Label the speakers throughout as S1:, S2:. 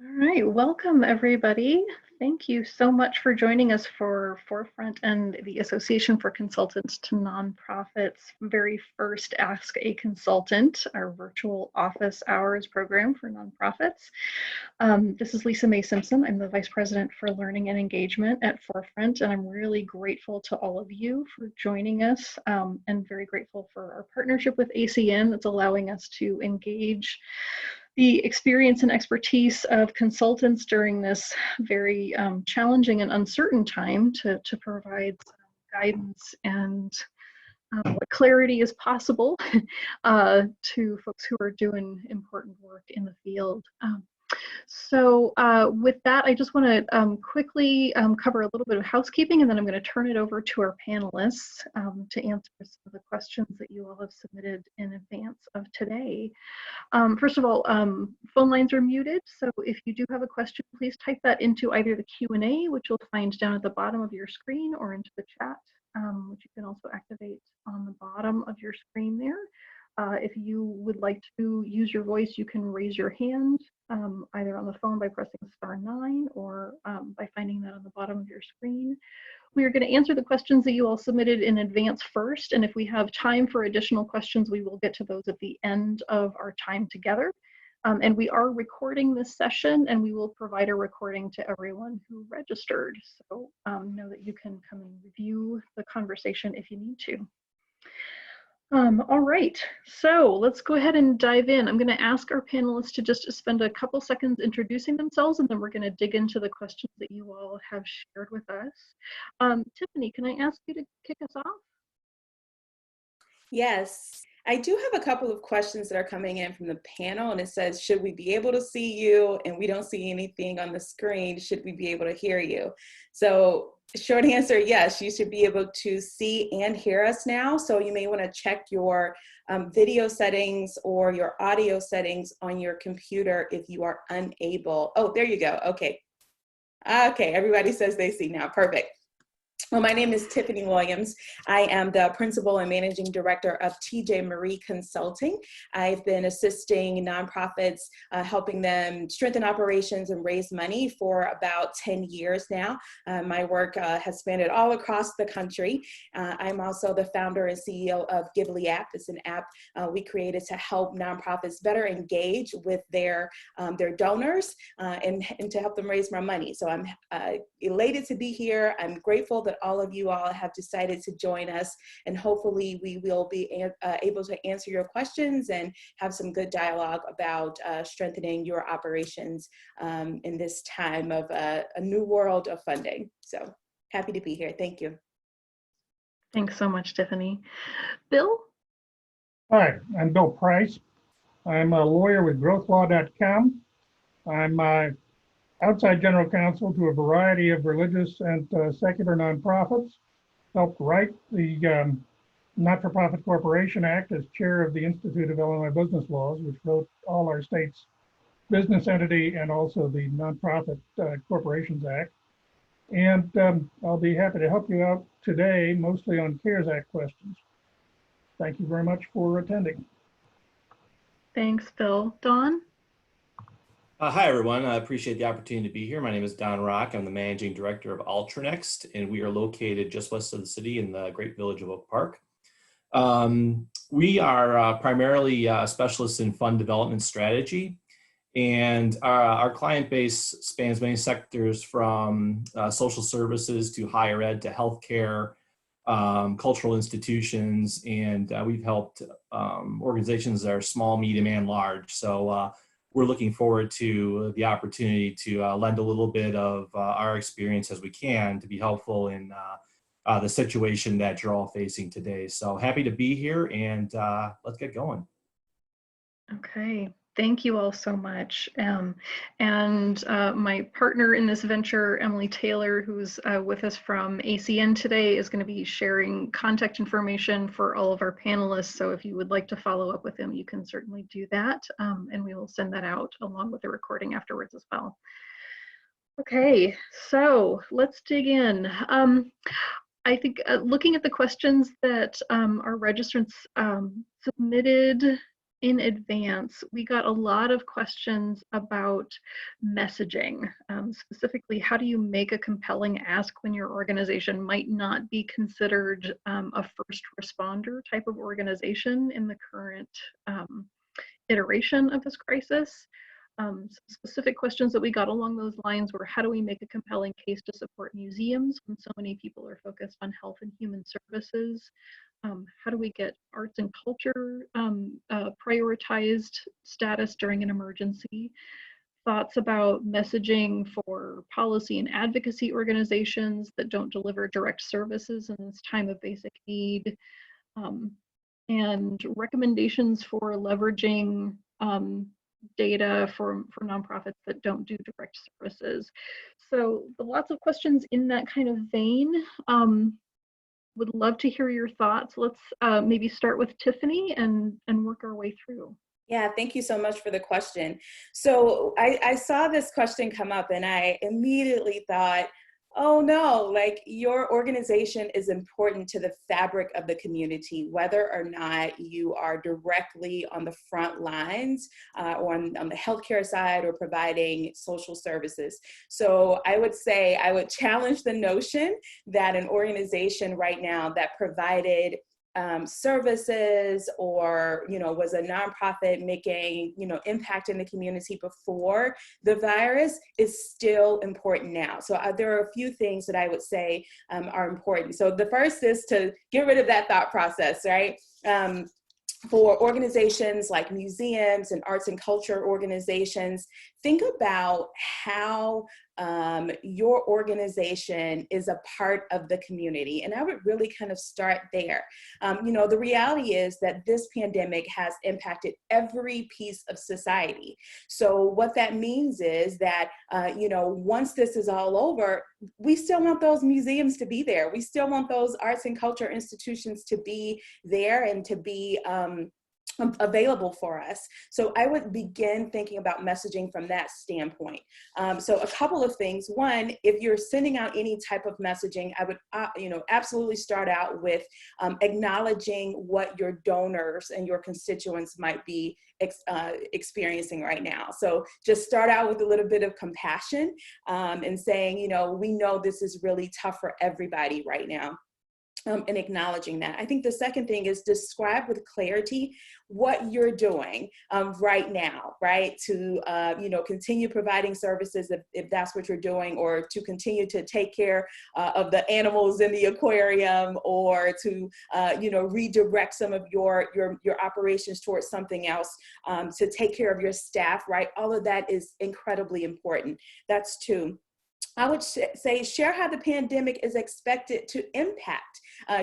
S1: All right, welcome everybody. Thank you so much for joining us for Forefront and the Association for Consultants to Nonprofits' very first Ask a Consultant, our virtual office hours program for nonprofits. This is Lisa Mae Simpson. I'm the Vice President for Learning and Engagement at Forefront, and I'm really grateful to all of you for joining us, and very grateful for our partnership with ACN that's allowing us to engage the experience and expertise of consultants during this very challenging and uncertain time to provide guidance and what clarity is possible to folks who are doing important work in the field. So with that, I just want to quickly cover a little bit of housekeeping, and then I'm going to turn it over to our panelists to answer some of the questions that you all have submitted in advance of today. First of all, phone lines are muted, so if you do have a question, please type that into either the Q&A, which you'll find down at the bottom of your screen, or into the chat, which you can also activate on the bottom of your screen there. If you would like to use your voice, you can raise your hand either on the phone by pressing *9 or by finding that on the bottom of your screen. We are going to answer the questions that you all submitted in advance first, and if we have time for additional questions, we will get to those at the end of our time together. And we are recording this session, and we will provide a recording to everyone who registered. So know that you can come and review the conversation if you need to. All right, so let's go ahead and dive in. I'm going to ask our panelists to just spend a couple seconds introducing themselves, and then we're going to dig into the questions that you all have shared with us. Tiffany, can I ask you to kick us off?
S2: Yes, I do have a couple of questions that are coming in from the panel, and it says, should we be able to see you? And we don't see anything on the screen. Should we be able to hear you? So short answer, yes, you should be able to see and hear us now. So you may want to check your video settings or your audio settings on your computer if you are unable. Oh, there you go. Okay. Okay, everybody says they see now. Perfect. Well, my name is Tiffany Williams. I am the Principal and Managing Director of TJ Marie Consulting. I've been assisting nonprofits, helping them strengthen operations and raise money for about 10 years now. My work has spanned all across the country. I'm also the founder and CEO of Ghibli app. It's an app we created to help nonprofits better engage with their donors and to help them raise more money. So I'm elated to be here. I'm grateful that all of you all have decided to join us, and hopefully we will be able to answer your questions and have some good dialogue about strengthening your operations in this time of a new world of funding. So happy to be here. Thank you.
S1: Thanks so much, Tiffany. Bill?
S3: Hi, I'm Bill Price. I'm a lawyer with growthlaw.com. I'm outside general counsel to a variety of religious and secular nonprofits. Helped write the Not-for-Profit Corporation Act as chair of the Institute of Illinois Business Laws, which wrote all our state's business entity and also the Nonprofit Corporations Act. And I'll be happy to help you out today, mostly on CARES Act questions. Thank you very much for attending.
S1: Thanks, Bill. Dawn?
S4: Hi, everyone. I appreciate the opportunity to be here. My name is Don Raack. I'm the Managing Director of Ultranext, and we are located just west of the city in the great village of Oak Park. We are primarily specialists in fund development strategy, and our client base spans many sectors from social services to higher ed to healthcare, cultural institutions, and we've helped organizations that are small, medium, and large. So we're looking forward to the opportunity to lend a little bit of our experience as we can to be helpful in the situation that you're all facing today. So happy to be here, and let's get going.
S1: Okay, thank you all so much. My partner in this venture, Emily Taylor, who's with us from ACN today, is going to be sharing contact information for all of our panelists. So if you would like to follow up with him, you can certainly do that. And we will send that out along with the recording afterwards as well. Okay, so let's dig in. I think looking at the questions that our registrants submitted in advance, we got a lot of questions about messaging. Specifically, how do you make a compelling ask when your organization might not be considered a first responder type of organization in the current iteration of this crisis? Some specific questions that we got along those lines were, how do we make a compelling case to support museums when so many people are focused on health and human services? How do we get arts and culture prioritized status during an emergency? Thoughts about messaging for policy and advocacy organizations that don't deliver direct services in this time of basic need, and recommendations for leveraging data for nonprofits that don't do direct services. So lots of questions in that kind of vein. Would love to hear your thoughts. Let's maybe start with Tiffany and work our way through.
S2: Yeah, thank you so much for the question. So I saw this question come up and I immediately thought, oh no, like your organization is important to the fabric of the community, whether or not you are directly on the front lines or on the healthcare side or providing social services. So I would say, I would challenge the notion that an organization right now that provided services or, was a nonprofit making, impact in the community before the virus is still important now. So there are a few things that I would say are important. So the first is to get rid of that thought process, right? For organizations like museums and arts and culture organizations, think about how your organization is a part of the community. And I would really kind of start there. The reality is that this pandemic has impacted every piece of society. So what that means is that, once this is all over, we still want those museums to be there. We still want those arts and culture institutions to be there and to be available for us. So I would begin thinking about messaging from that standpoint. So a couple of things. One, if you're sending out any type of messaging, I would, absolutely start out with acknowledging what your donors and your constituents might be experiencing right now. So just start out with a little bit of compassion and saying, we know this is really tough for everybody right now. And acknowledging that. I think the second thing is describe with clarity what you're doing right now, right? To, continue providing services if that's what you're doing, or to continue to take care of the animals in the aquarium, or to, redirect some of your operations towards something else, to take care of your staff, right? All of that is incredibly important. That's two. I would say share how the pandemic is expected to impact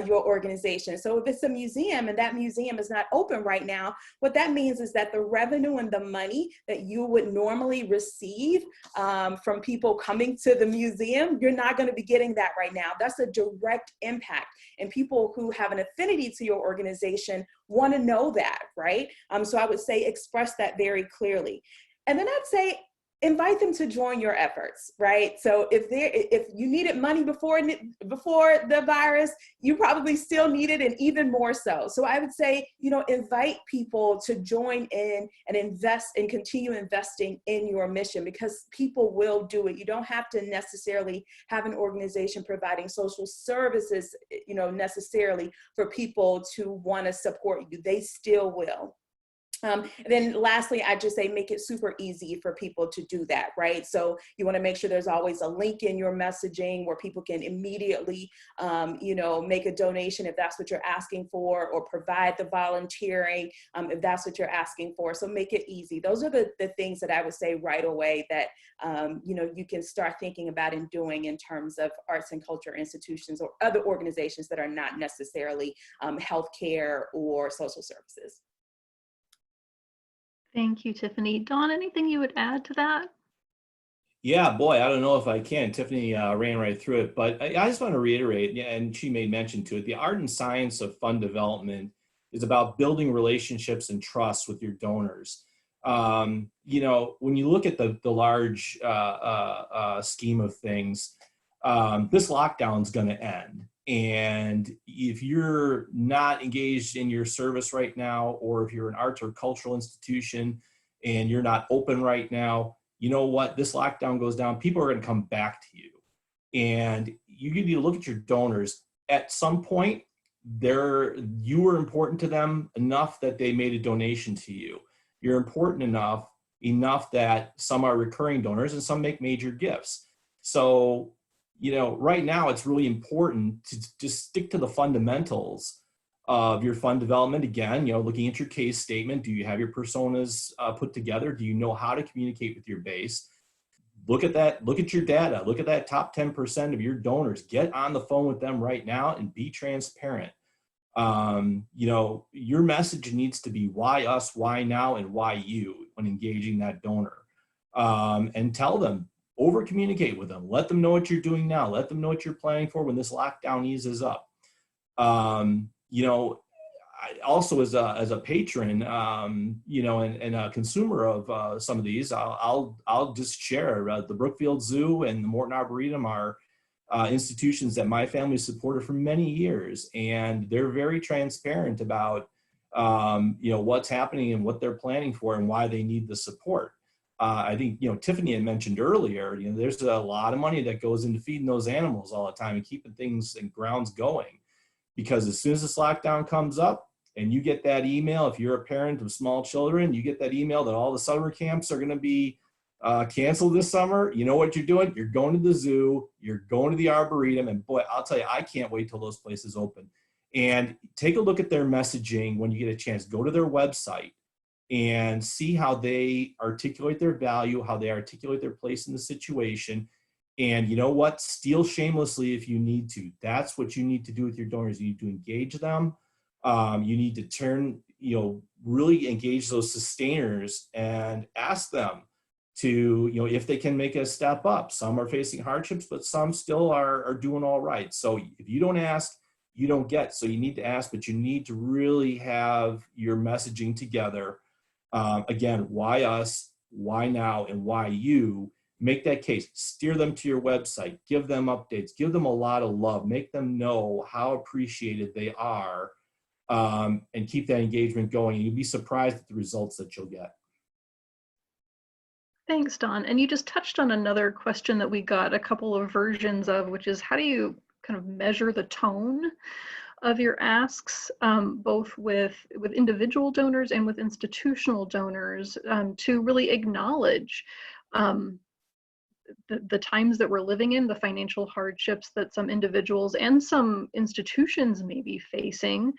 S2: your organization. So if it's a museum and that museum is not open right now, what that means is that the revenue and the money that you would normally receive from people coming to the museum, you're not going to be getting that right now. That's a direct impact. And people who have an affinity to your organization want to know that, right? So I would say express that very clearly. And then I'd say invite them to join your efforts, right? So if you needed money before the virus, you probably still need it, and even more so. So I would say, invite people to join in and invest and continue investing in your mission, because people will do it. You don't have to necessarily have an organization providing social services, necessarily for people to want to support you. They still will. And then lastly, I just say make it super easy for people to do that, right? So you want to make sure there's always a link in your messaging where people can immediately, make a donation if that's what you're asking for, or provide the volunteering if that's what you're asking for. So make it easy. Those are the things that I would say right away that, you can start thinking about and doing in terms of arts and culture institutions or other organizations that are not necessarily healthcare or social services.
S1: Thank you, Tiffany. Dawn, anything you would add to that?
S4: Yeah, boy, I don't know if I can. Tiffany ran right through it, but I just want to reiterate, and she made mention to it, the art and science of fund development is about building relationships and trust with your donors. When you look at the large scheme of things, this lockdown is going to end. And if you're not engaged in your service right now, or if you're an arts or cultural institution and you're not open right now, you know what, this lockdown goes down, people are going to come back to you. And you need to look at your donors. At some point, you were important to them enough that they made a donation to you. You're important enough that some are recurring donors and some make major gifts. So, right now it's really important to just stick to the fundamentals of your fund development. Again, looking at your case statement, do you have your personas put together? Do you know how to communicate with your base? Look at that, look at your data, look at that top 10% of your donors, get on the phone with them right now and be transparent. Your message needs to be why us, why now, and why you when engaging that donor. And tell them, over communicate with them, let them know what you're doing now, let them know what you're planning for when this lockdown eases up. I also as a patron, and a consumer of some of these, I'll just share the Brookfield Zoo and the Morton Arboretum are institutions that my family supported for many years, and they're very transparent about what's happening and what they're planning for and why they need the support. I think Tiffany had mentioned earlier, there's a lot of money that goes into feeding those animals all the time and keeping things and grounds going, because as soon as this lockdown comes up and you get that email, if you're a parent of small children, you get that email that all the summer camps are going to be canceled this summer. You know what you're doing? You're going to the zoo, you're going to the Arboretum, and boy, I'll tell you, I can't wait till those places open. And take a look at their messaging when you get a chance. Go to their website and see how they articulate their value, how they articulate their place in the situation. And you know what? Steal shamelessly if you need to. That's what you need to do with your donors. You need to engage them. You need to really engage those sustainers and ask them to, if they can make a step up. Some are facing hardships, but some still are doing all right. So if you don't ask, you don't get. So you need to ask, but you need to really have your messaging together. Again, why us, why now, and why you. Make that case, steer them to your website, give them updates, give them a lot of love, make them know how appreciated they are, and keep that engagement going. And you'll be surprised at the results that you'll get.
S1: Thanks, Don. And you just touched on another question that we got a couple of versions of, which is how do you kind of measure the tone of your asks, both with individual donors and with institutional donors, to really acknowledge the times that we're living in, the financial hardships that some individuals and some institutions may be facing.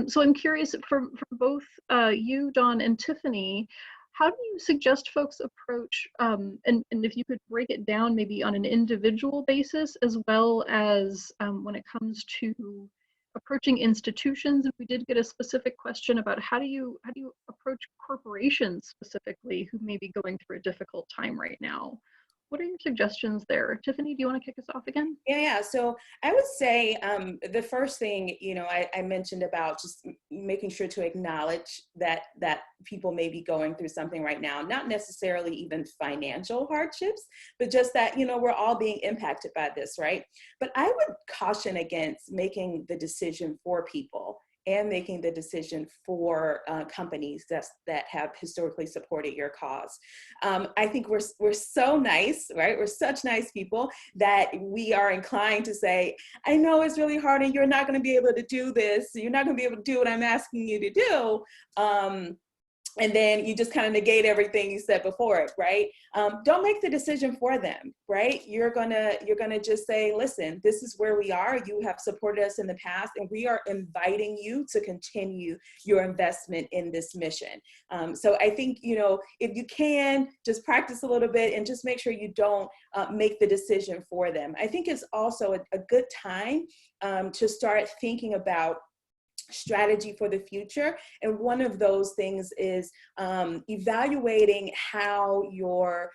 S1: So I'm curious, for both you, Don, and Tiffany, how do you suggest folks approach, and if you could break it down maybe on an individual basis, as well as when it comes to approaching institutions? We did get a specific question about how do you approach corporations specifically who may be going through a difficult time right now? What are your suggestions there? Tiffany, do you want to kick us off again?
S2: Yeah. So I would say the first thing, I mentioned about just making sure to acknowledge that people may be going through something right now, not necessarily even financial hardships, but just that, we're all being impacted by this, right? But I would caution against making the decision for people and making the decision for companies that have historically supported your cause. I think we're so nice, right? We're such nice people that we are inclined to say, I know it's really hard and you're not gonna be able to do this. You're not gonna be able to do what I'm asking you to do. And then you just kind of negate everything you said before it, right? Don't make the decision for them, right? You're gonna just say, listen, this is where we are. You have supported us in the past, and we are inviting you to continue your investment in this mission. So I think, if you can, just practice a little bit and just make sure you don't make the decision for them. I think it's also a good time to start thinking about strategy for the future. And one of those things is evaluating how your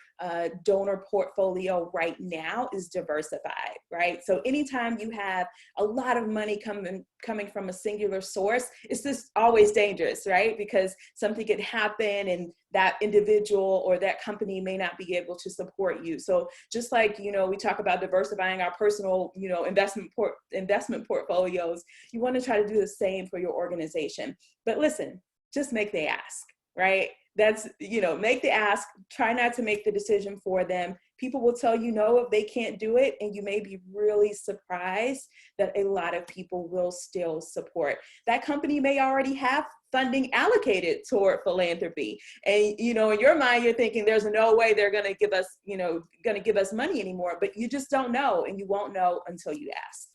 S2: donor portfolio right now is diversified, right? So anytime you have a lot of money coming from a singular source, it's just always dangerous, right? Because something could happen and that individual or that company may not be able to support you. So just like, you know, we talk about diversifying our personal, you know, investment portfolios, you want to try to do the same for your organization. But listen, just make the ask, right? That's, you know, make the ask, try not to make the decision for them. People will tell you no if they can't do it, and you may be really surprised that a lot of people will still support. That company may already have funding allocated toward philanthropy. And, you know, in your mind, you're thinking there's no way they're going to give us, you know, going to give us money anymore, but you just don't know, and you won't know until you ask.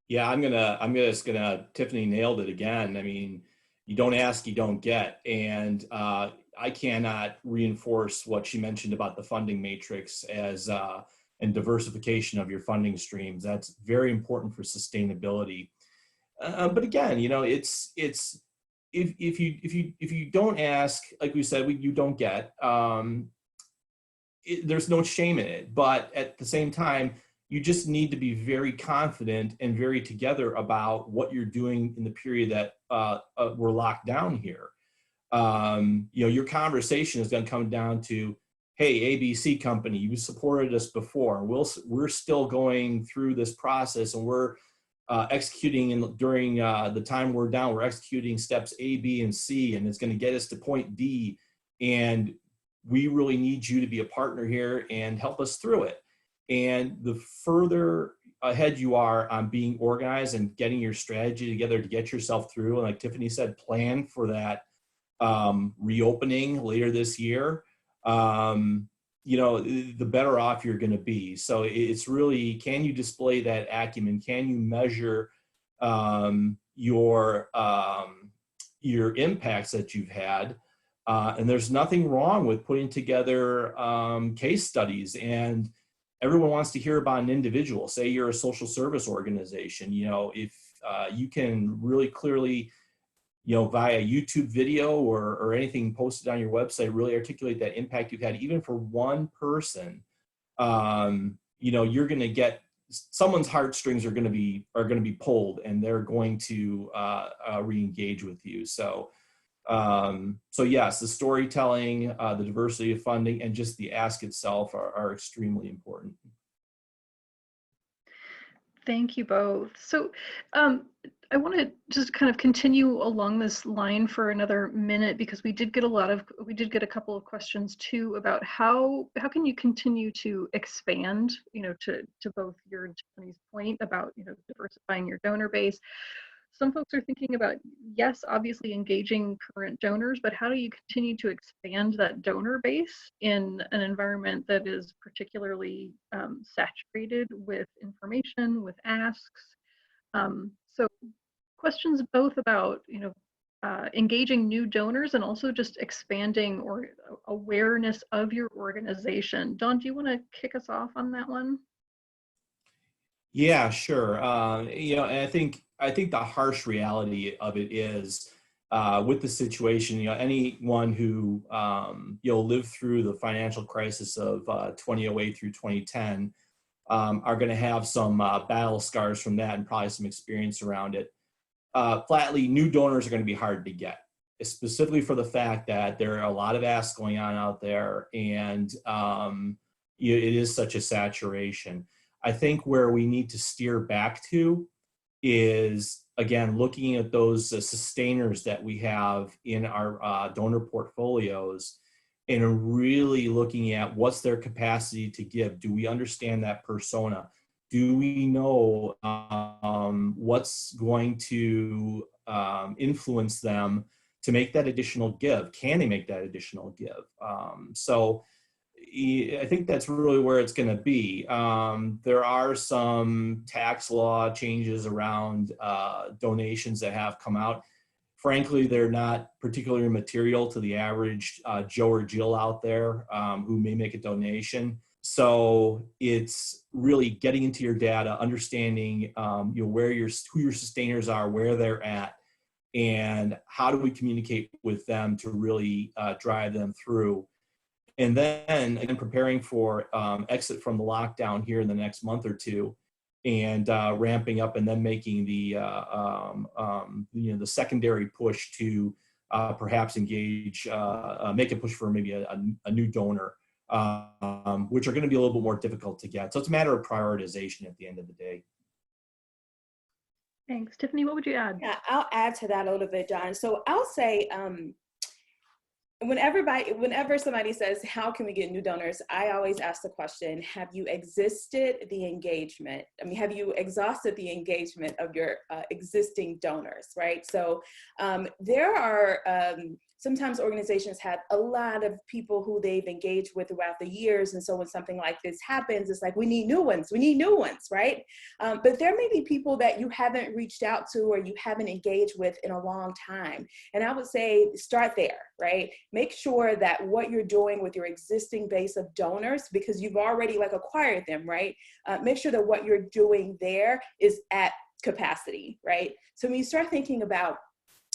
S4: Yeah, Tiffany nailed it again. I mean, you don't ask, you don't get. And I cannot reinforce what she mentioned about the funding matrix as and diversification of your funding streams. That's very important for sustainability. But again, you know, it's if you don't ask, like we said, you don't get. There's no shame in it. But at the same time, you just need to be very confident and very together about what you're doing in the period that we're locked down here. You know, your conversation is going to come down to, hey, ABC company, you supported us before. We're still going through this process, and we're executing during the time we're down. We're executing steps A, B, and C, and it's going to get us to point D. And we really need you to be a partner here and help us through it. And the further ahead you are on being organized and getting your strategy together to get yourself through, and like Tiffany said, plan for that reopening later this year, you know, the better off you're going to be. So it's really, can you display that acumen? Can you measure your impacts that you've had? And there's nothing wrong with putting together case studies. And everyone wants to hear about an individual. Say you're a social service organization, you know, if you can really clearly, you know, via YouTube video or anything posted on your website, really articulate that impact you've had, even for one person, you know, you're going to get someone's heartstrings are going to be pulled, and they're going to re-engage with you. So yes, the storytelling, the diversity of funding, and just the ask itself are extremely important.
S1: Thank you both. So I want to just kind of continue along this line for another minute, because we did get a couple of questions too about how can you continue to expand, you know, to both your and Tiffany's point about, you know, diversifying your donor base. Some folks are thinking about, yes, obviously engaging current donors, but how do you continue to expand that donor base in an environment that is particularly saturated with information, with asks? So questions both about, you know, engaging new donors and also just expanding or awareness of your organization. Dawn, do you want to kick us off on that one?
S4: Yeah, sure. You know, and I think the harsh reality of it is with the situation, you know, anyone who, you know, lived through the financial crisis of 2008 through 2010 are going to have some battle scars from that and probably some experience around it. Flatly, new donors are going to be hard to get, specifically for the fact that there are a lot of asks going on out there, and you know, it is such a saturation. I think where we need to steer back to is, again, looking at those sustainers that we have in our donor portfolios and really looking at what's their capacity to give. Do we understand that persona? Do we know what's going to influence them to make that additional give? Can they make that additional give? So I think that's really where it's going to be. There are some tax law changes around donations that have come out. Frankly, they're not particularly material to the average Joe or Jill out there who may make a donation. So it's really getting into your data, understanding you know, who your sustainers are, where they're at, and how do we communicate with them to really drive them through. And then again, preparing for exit from the lockdown here in the next month or two, and ramping up, and then making the the secondary push to perhaps engage, make a push for maybe a new donor, which are going to be a little bit more difficult to get. So it's a matter of prioritization at the end of the day.
S1: Thanks. Tiffany, what would you add?
S2: Yeah, I'll add to that a little bit, John. So I'll say, whenever somebody says, how can we get new donors? I always ask the question, have you exhausted the engagement? I mean, have you exhausted the engagement of your existing donors, right? So there are, sometimes organizations have a lot of people who they've engaged with throughout the years. And so when something like this happens, it's like, we need new ones, right? But there may be people that you haven't reached out to or you haven't engaged with in a long time. And I would say, start there, right? Make sure that what you're doing with your existing base of donors, because you've already acquired them, right? Make sure that what you're doing there is at capacity, right? So when you start thinking about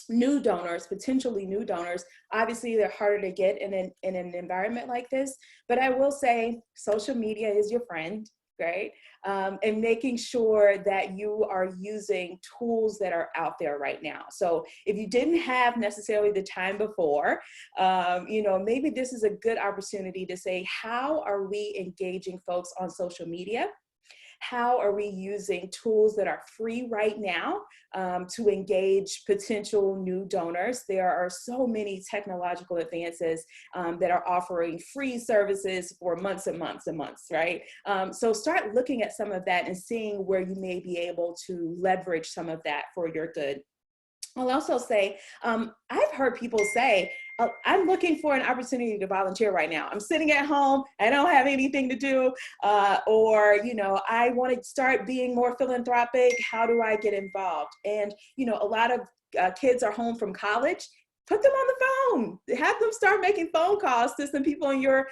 S2: new donors, potentially new donors, obviously they're harder to get in an environment like this, but I will say social media is your friend, right? And making sure that you are using tools that are out there right now. So if you didn't have necessarily the time before, maybe this is a good opportunity to say, how are we engaging folks on social media? How are we using tools that are free right now to engage potential new donors? There are so many technological advances that are offering free services for months and months and months, right? So start looking at some of that and seeing where you may be able to leverage some of that for your good. I'll also say, I've heard people say, I'm looking for an opportunity to volunteer right now. I'm sitting at home, I don't have anything to do, or, I want to start being more philanthropic. How do I get involved? And, a lot of kids are home from college. Put them on the phone, have them start making phone calls to some people in your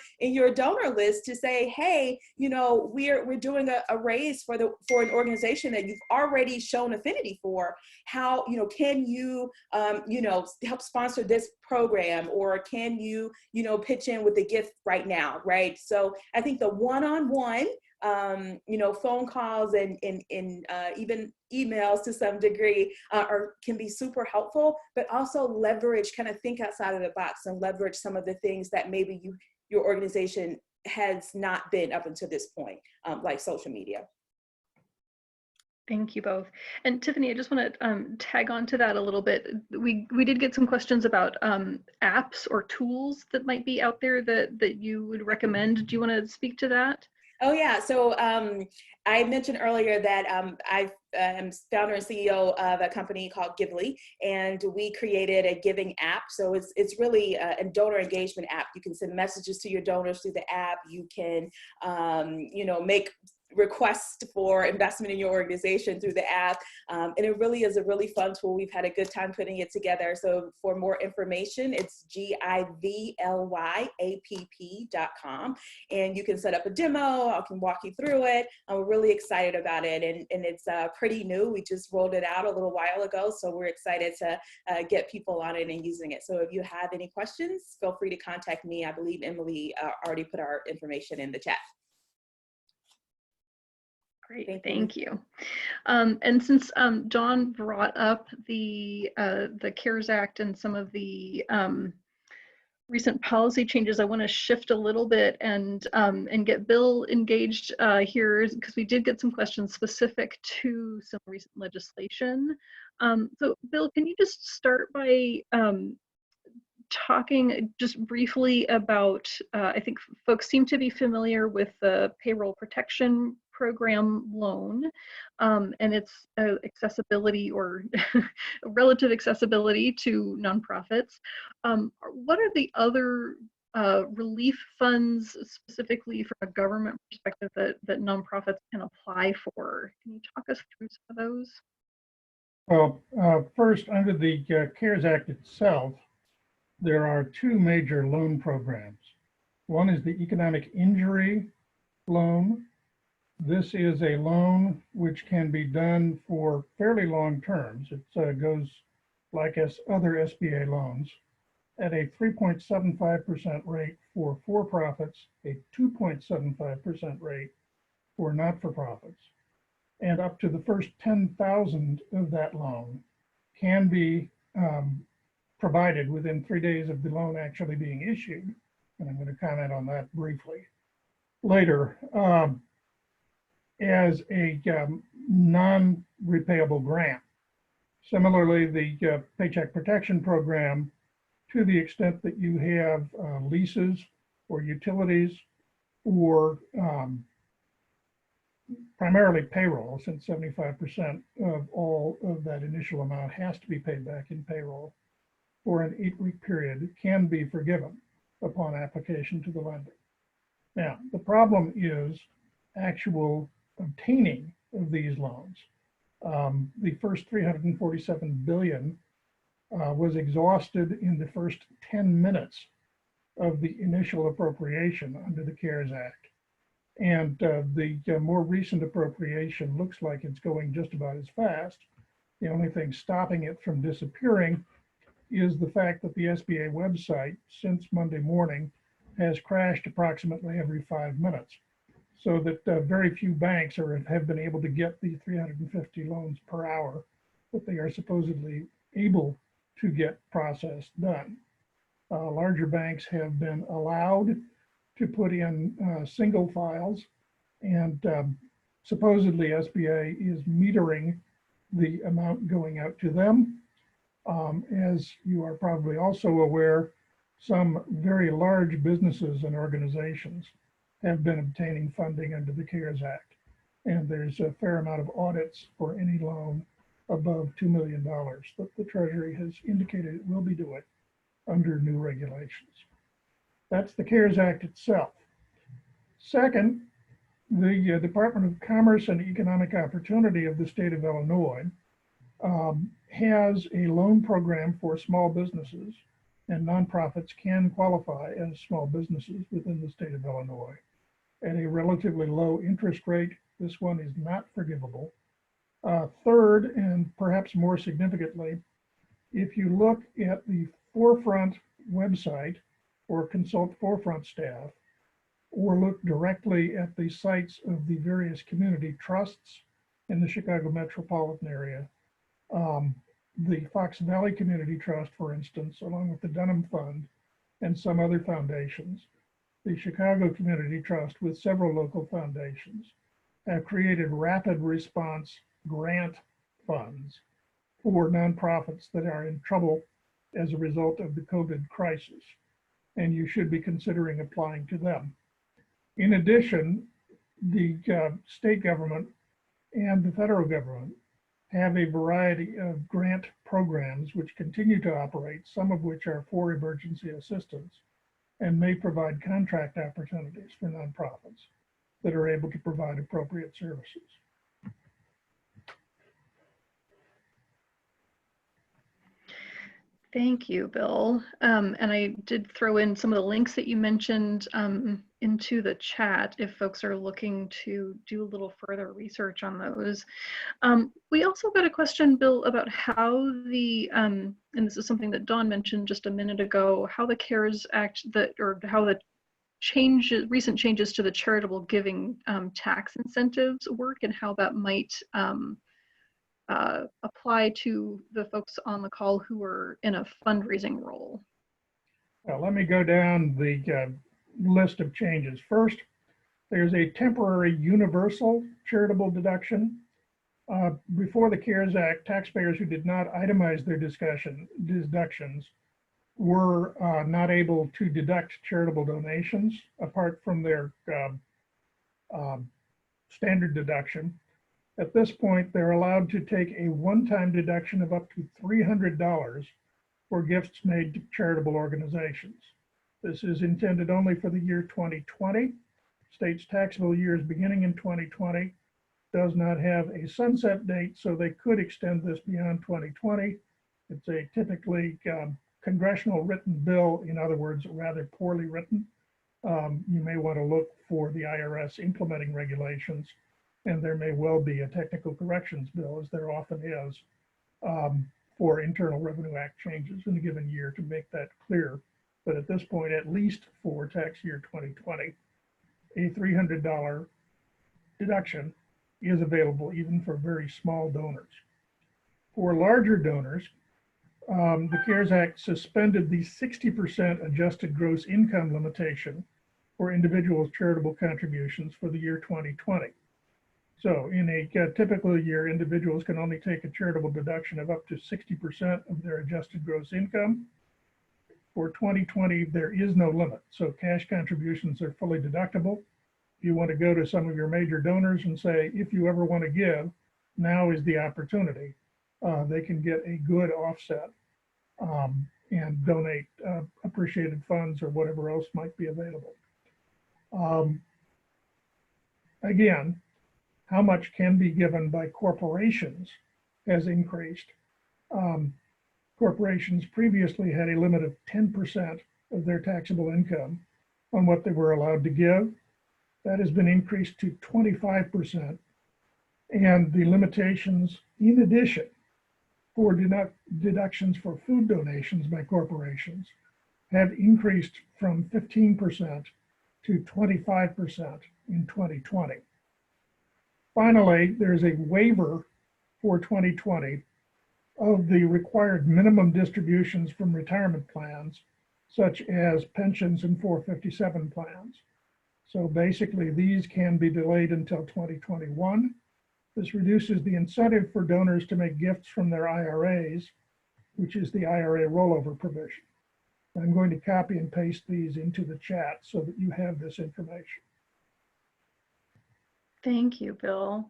S2: donor list to say, hey, we're doing a raise for an organization that you've already shown affinity for. How, can you, help sponsor this program, or can you, pitch in with a gift right now, right? So I think the one-on-one, phone calls and even emails to some degree can be super helpful, but also leverage, kind of think outside of the box and leverage some of the things that maybe your organization has not been up until this point, like social media.
S1: Thank you both. And Tiffany, I just want to tag on to that a little bit. We did get some questions about apps or tools that might be out there that you would recommend. Do you want to speak to that?
S2: Oh yeah, so I mentioned earlier that I am founder and CEO of a company called Gively, and we created a giving app. So it's really a donor engagement app. You can send messages to your donors through the app. You can, make request for investment in your organization through the app. And it really is a really fun tool. We've had a good time putting it together. So for more information, it's givlyapp.com. And you can set up a demo. I can walk you through it. We're really excited about it. And it's pretty new. We just rolled it out a little while ago. So we're excited to get people on it and using it. So if you have any questions, feel free to contact me. I believe Emily already put our information in the chat.
S1: Great, thank you. And since John brought up the CARES Act and some of the recent policy changes, I want to shift a little bit and get Bill engaged here, because we did get some questions specific to some recent legislation. So Bill, can you just start by talking just briefly about, I think folks seem to be familiar with the Payroll Protection Program loan and its accessibility or relative accessibility to nonprofits. What are the other relief funds specifically from a government perspective that nonprofits can apply for? Can you talk us through some of those?
S3: Well, first, under the CARES Act itself, there are two major loan programs. One is the economic injury loan. This is a loan which can be done for fairly long terms. It goes like as other SBA loans, at a 3.75% rate for for-profits, a 2.75% rate for not-for-profits, and up to the first 10,000 of that loan can be provided within 3 days of the loan actually being issued. And I'm going to comment on that briefly later. As a non-repayable grant. Similarly, the Paycheck Protection Program, to the extent that you have leases or utilities or primarily payroll, since 75% of all of that initial amount has to be paid back in payroll for an 8-week period, can be forgiven upon application to the lender. Now, the problem is actual obtaining of these loans. The first 347 billion was exhausted in the first 10 minutes of the initial appropriation under the CARES Act. And the more recent appropriation looks like it's going just about as fast. The only thing stopping it from disappearing is the fact that the SBA website since Monday morning has crashed approximately every 5 minutes. So that very few banks have been able to get the 350 loans per hour that they are supposedly able to get processed done. Larger banks have been allowed to put in single files, and supposedly SBA is metering the amount going out to them. As you are probably also aware, some very large businesses and organizations have been obtaining funding under the CARES Act. And there's a fair amount of audits for any loan above $2 million that the Treasury has indicated it will be doing under new regulations. That's the CARES Act itself. Second, the Department of Commerce and Economic Opportunity of the state of Illinois has a loan program for small businesses, and nonprofits can qualify as small businesses within the state of Illinois at a relatively low interest rate. This one is not forgivable. Third, and perhaps more significantly, if you look at the Forefront website or consult Forefront staff, or look directly at the sites of the various community trusts in the Chicago metropolitan area, the Fox Valley Community Trust, for instance, along with the Dunham Fund and some other foundations, the Chicago Community Trust with several local foundations, have created rapid response grant funds for nonprofits that are in trouble as a result of the COVID crisis. And you should be considering applying to them. In addition, the state government and the federal government have a variety of grant programs which continue to operate, some of which are for emergency assistance, and may provide contract opportunities for nonprofits that are able to provide appropriate services.
S1: Thank you, Bill. And I did throw in some of the links that you mentioned into the chat if folks are looking to do a little further research on those. We also got a question, Bill, about how the, and this is something that Dawn mentioned just a minute ago, how the CARES Act, how the recent changes to the charitable giving tax incentives work and how that might apply to the folks on the call who are in a fundraising role.
S3: Well, let me go down the list of changes. First, there's a temporary universal charitable deduction. Before the CARES Act, taxpayers who did not itemize their deductions were not able to deduct charitable donations apart from their standard deduction. At this point, they're allowed to take a one-time deduction of up to $300 for gifts made to charitable organizations. This is intended only for the year 2020. State's taxable years beginning in 2020 does not have a sunset date, so they could extend this beyond 2020. It's a typically congressional written bill, in other words, rather poorly written. You may want to look for the IRS implementing regulations, and there may well be a technical corrections bill, as there often is, for Internal Revenue Act changes in a given year to make that clear. But at this point, at least for tax year 2020, a $300 deduction is available even for very small donors. For larger donors, the CARES Act suspended the 60% adjusted gross income limitation for individuals' charitable contributions for the year 2020. So in a typical year, individuals can only take a charitable deduction of up to 60% of their adjusted gross income. For 2020, there is no limit. So cash contributions are fully deductible. If you want to go to some of your major donors and say, if you ever want to give, now is the opportunity. They can get a good offset and donate appreciated funds or whatever else might be available. Again, how much can be given by corporations has increased. Corporations previously had a limit of 10% of their taxable income on what they were allowed to give. That has been increased to 25%. And the limitations, in addition, for deductions for food donations by corporations have increased from 15% to 25% in 2020. Finally, there's a waiver for 2020 of the required minimum distributions from retirement plans, such as pensions and 457 plans. So basically, these can be delayed until 2021. This reduces the incentive for donors to make gifts from their IRAs, which is the IRA rollover provision. I'm going to copy and paste these into the chat so that you have this information.
S1: Thank you, Bill.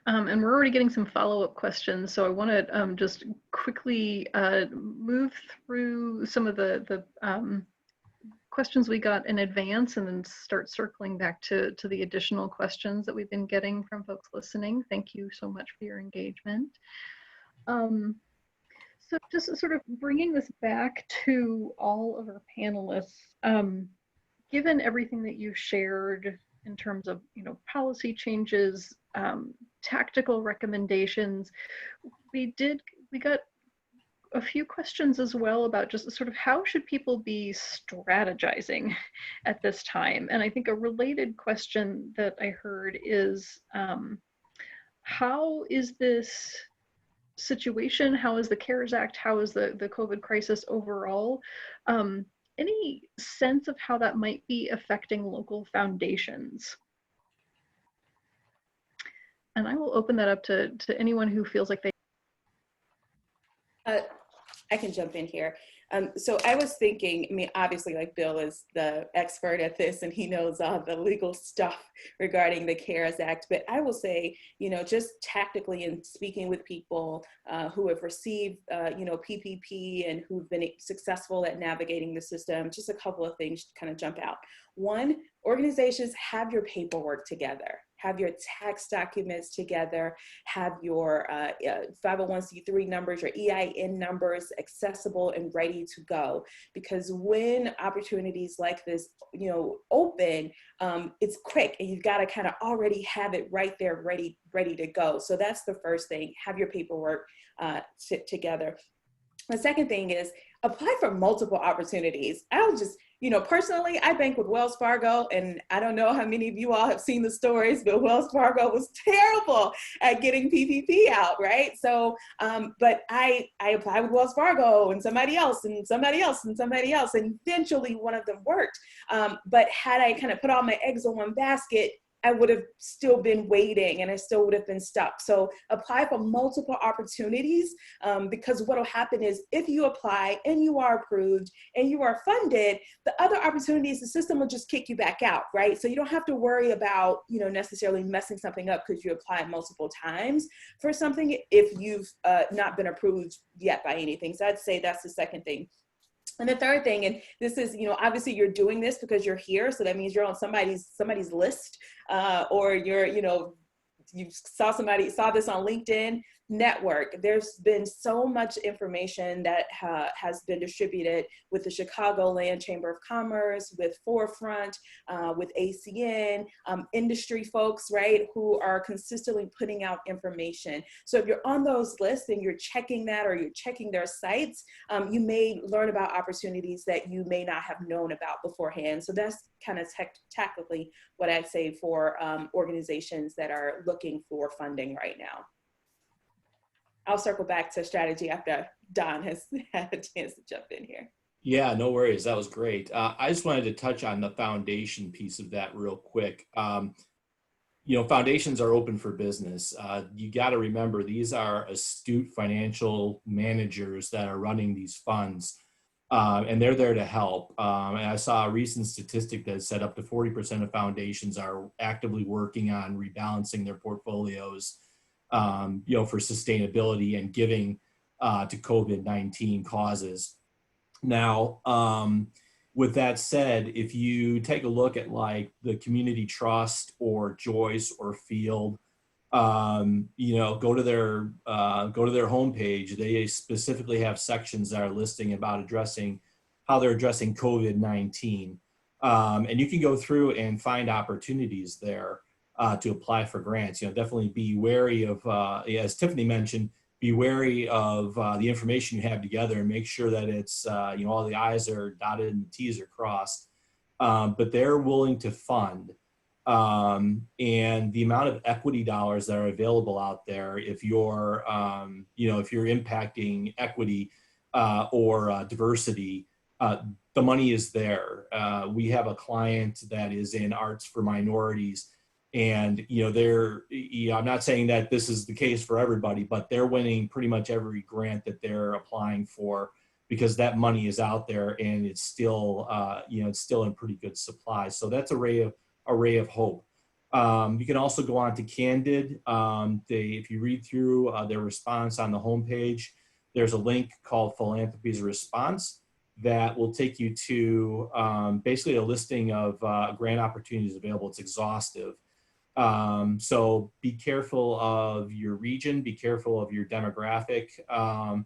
S1: And we're already getting some follow-up questions, so I want to just quickly move through some of the questions we got in advance and then start circling back to the additional questions that we've been getting from folks listening. Thank you so much for your engagement. So just sort of bringing this back to all of our panelists, given everything that you shared in terms of, policy changes, tactical recommendations, we got a few questions as well about just sort of how should people be strategizing at this time. And I think a related question that I heard is, how is this situation, how is the CARES Act, how is the COVID crisis overall, any sense of how that might be affecting local foundations? And I will open that up to anyone who feels like they.
S2: I can jump in here. So I was thinking, obviously, like Bill is the expert at this and he knows all the legal stuff regarding the CARES Act, but I will say, just tactically in speaking with people who have received, PPP and who've been successful at navigating the system, just a couple of things kind of jump out. One, organizations, have your paperwork together. Have your tax documents together, have your 501c3 numbers, your EIN numbers accessible and ready to go. Because when opportunities like this, open, it's quick and you've got to kind of already have it right there, ready to go. So that's the first thing, have your paperwork together. The second thing is apply for multiple opportunities. I'll just, personally, I bank with Wells Fargo, and I don't know how many of you all have seen the stories, but Wells Fargo was terrible at getting PPP out, right? So, but I applied with Wells Fargo and somebody else and somebody else and somebody else, and eventually one of them worked. But had I kind of put all my eggs in one basket, I would have still been waiting and I still would have been stuck. So apply for multiple opportunities because what will happen is if you apply and you are approved and you are funded, the other opportunities, the system will just kick you back out, right? So you don't have to worry about, necessarily messing something up because you applied multiple times for something if you've not been approved yet by anything. So I'd say that's the second thing. And the third thing, and this is, obviously you're doing this because you're here. So that means you're on somebody's list or you're, you saw this on LinkedIn, network. There's been so much information that has been distributed with the Chicagoland Chamber of Commerce, with Forefront, with ACN, industry folks, right, who are consistently putting out information. So if you're on those lists and you're checking that, or you're checking their sites, you may learn about opportunities that you may not have known about beforehand. So that's kind of tactically what I'd say for organizations that are looking for funding right now. I'll circle back to strategy after Don has had a chance to jump in here.
S4: Yeah, no worries. That was great. I just wanted to touch on the foundation piece of that real quick. Foundations are open for business. You got to remember, these are astute financial managers that are running these funds, and they're there to help. And I saw a recent statistic that said up to 40% of foundations are actively working on rebalancing their portfolios, for sustainability and giving to COVID-19 causes. Now, with that said, if you take a look at like the Community Trust or Joyce or Field, go to their homepage. They specifically have sections that are listing about how they're addressing COVID-19, and you can go through and find opportunities there to apply for grants. Definitely be wary of, as Tiffany mentioned, be wary of the information you have together and make sure that it's, all the I's are dotted and the T's are crossed. But they're willing to fund. And the amount of equity dollars that are available out there, if you're, if you're impacting equity or diversity, the money is there. We have a client that is in arts for minorities. And, I'm not saying that this is the case for everybody, but they're winning pretty much every grant that they're applying for because that money is out there and it's still, it's still in pretty good supply. So that's a ray of hope. You can also go on to Candid. If you read through their response on the homepage, there's a link called Philanthropy's Response that will take you to basically a listing of grant opportunities available. It's exhaustive. So be careful of your region, be careful of your demographic. And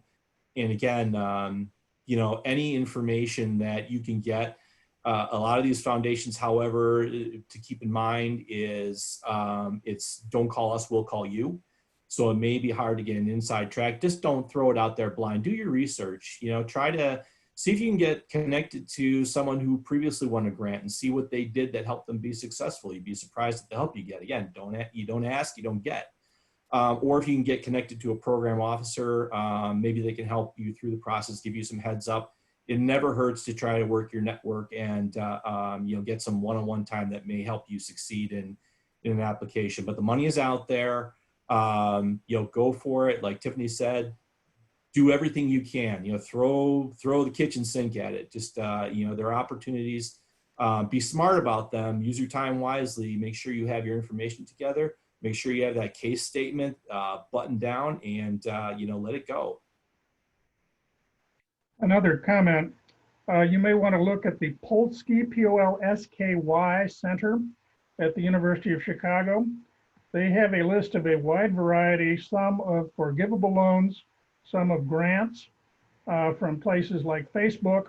S4: again, any information that you can get, a lot of these foundations, however, to keep in mind is it's don't call us, we'll call you. So it may be hard to get an inside track. Just don't throw it out there blind. Do your research, try to see if you can get connected to someone who previously won a grant and see what they did that helped them be successful. You'd be surprised at the help you get. Again, you don't ask, you don't get. Or if you can get connected to a program officer, maybe they can help you through the process, give you some heads up. It never hurts to try to work your network and get some one-on-one time that may help you succeed in an application. But the money is out there. Go for it. Like Tiffany said, do everything you can, throw the kitchen sink at it. Just, there are opportunities, be smart about them, use your time wisely, make sure you have your information together, make sure you have that case statement buttoned down and, let it go.
S3: Another comment, you may want to look at the Polsky, P-O-L-S-K-Y Center at the University of Chicago. They have a list of a wide variety, some of forgivable loans, some of grants from places like Facebook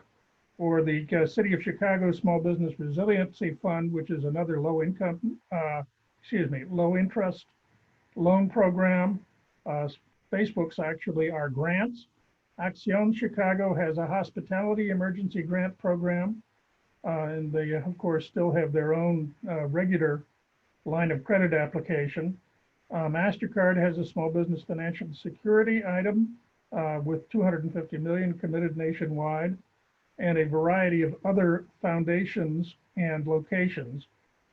S3: or the City of Chicago Small Business Resiliency Fund, which is another low interest loan program. Facebook's actually are grants. Acción Chicago has a hospitality emergency grant program. And they, of course, still have their own regular line of credit application. MasterCard has a small business financial security item with $250 million committed nationwide, and a variety of other foundations and locations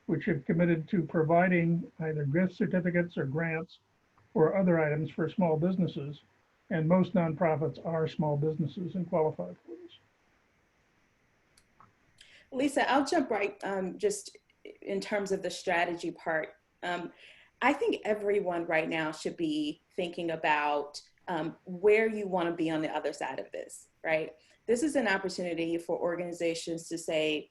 S3: which have committed to providing either gift certificates or grants or other items for small businesses. And most nonprofits are small businesses and qualify for this.
S2: Lisa, I'll jump right just in terms of the strategy part. I think everyone right now should be thinking about where you want to be on the other side of this, right? This is an opportunity for organizations to say,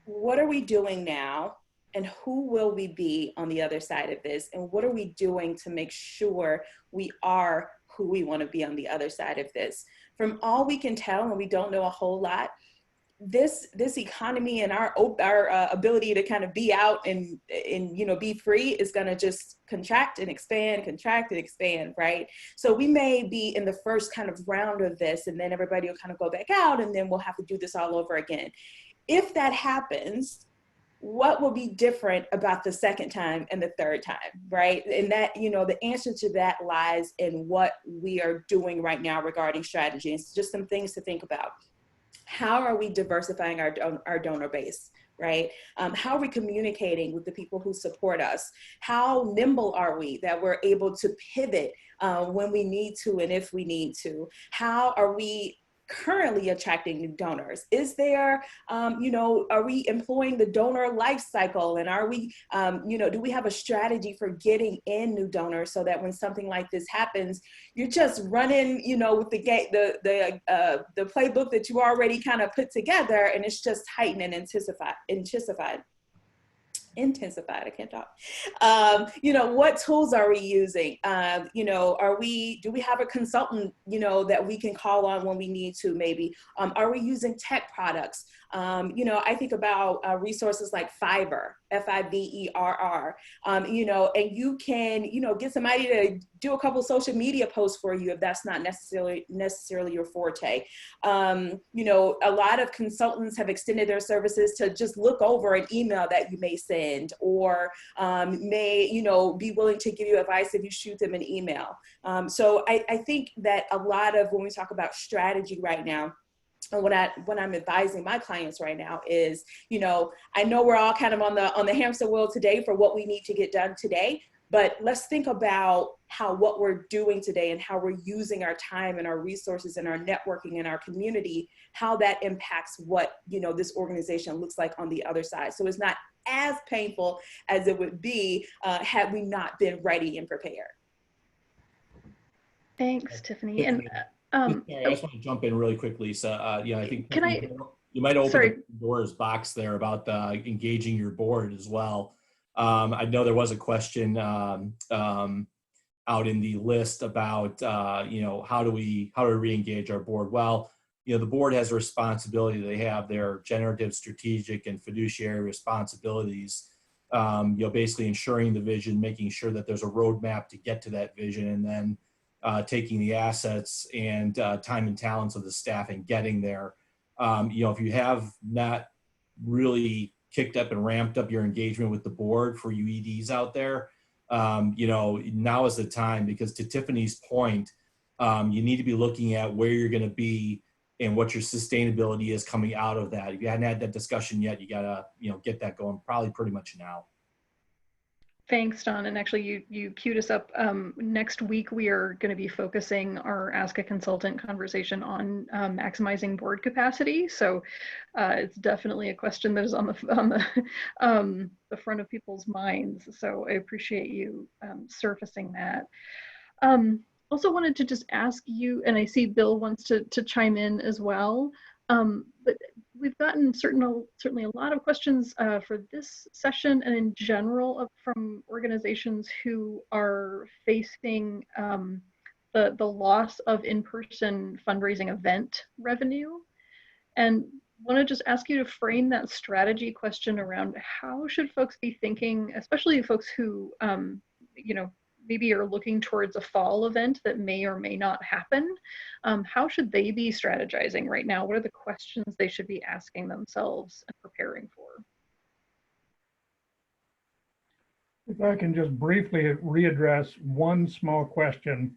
S2: what are we doing now? and who will we be on the other side of this? And what are we doing to make sure we are who we want to be on the other side of this? From all we can tell, and we don't know a whole lot, this economy and our ability to kind of be out and be free is going to just contract and expand, right? So we may be in the first kind of round of this, and then everybody will kind of go back out, and then we'll have to do this all over again. If that happens, what will be different about the second time and the third time, right? And that, the answer to that lies in what we are doing right now regarding strategy. It's just some things to think about. How are we diversifying our donor base, right? How are we communicating with the people who support us? How nimble are we that we're able to pivot when we need to and if we need to? How are we currently attracting new donors? Is there, are we employing the donor life cycle? And are we, do we have a strategy for getting in new donors so that when something like this happens, you're just running, with the playbook that you already kind of put together, and it's just heightened and intensified. I can't talk. What tools are we using? Do we have a consultant, that we can call on when we need to, maybe? Are we using tech products? I think about resources like Fiverr, Fiverr, and you can, get somebody to do a couple of social media posts for you if that's not necessarily your forte. A lot of consultants have extended their services to just look over an email that you may send, or may, be willing to give you advice if you shoot them an email. So I think that a lot of when we talk about strategy right now, and when I'm advising my clients right now is, I know we're all kind of on the hamster wheel today for what we need to get done today, but let's think about what we're doing today and how we're using our time and our resources and our networking and our community, how that impacts what, this organization looks like on the other side. So it's not as painful as it would be had we not been ready and prepared.
S1: Thanks, Tiffany. And
S4: I just want to jump in really quickly. So, I think you might open the Pandora's box there about engaging your board as well. I know there was a question out in the list about, how do we re-engage our board? Well, the board has a responsibility. They have their generative, strategic, and fiduciary responsibilities. Basically ensuring the vision, making sure that there's a roadmap to get to that vision, and then taking the assets and time and talents of the staff and getting there. If you have not really kicked up and ramped up your engagement with the board for you EDs out there, now is the time, because to Tiffany's point, you need to be looking at where you're going to be and what your sustainability is coming out of that. If you hadn't had that discussion yet, you gotta, get that going probably pretty much now.
S1: Thanks, Don. And actually, you queued us up. Next week, we are going to be focusing our Ask a Consultant conversation on maximizing board capacity. So it's definitely a question that is on the front of people's minds. So I appreciate you surfacing that. Also wanted to just ask you, and I see Bill wants to chime in as well. But we've gotten certainly a lot of questions for this session and in general from organizations who are facing the loss of in-person fundraising event revenue. And want to just ask you to frame that strategy question around how should folks be thinking, especially folks who, maybe are looking towards a fall event that may or may not happen. How should they be strategizing right now? What are the questions they should be asking themselves and preparing for?
S3: If I can just briefly readdress one small question,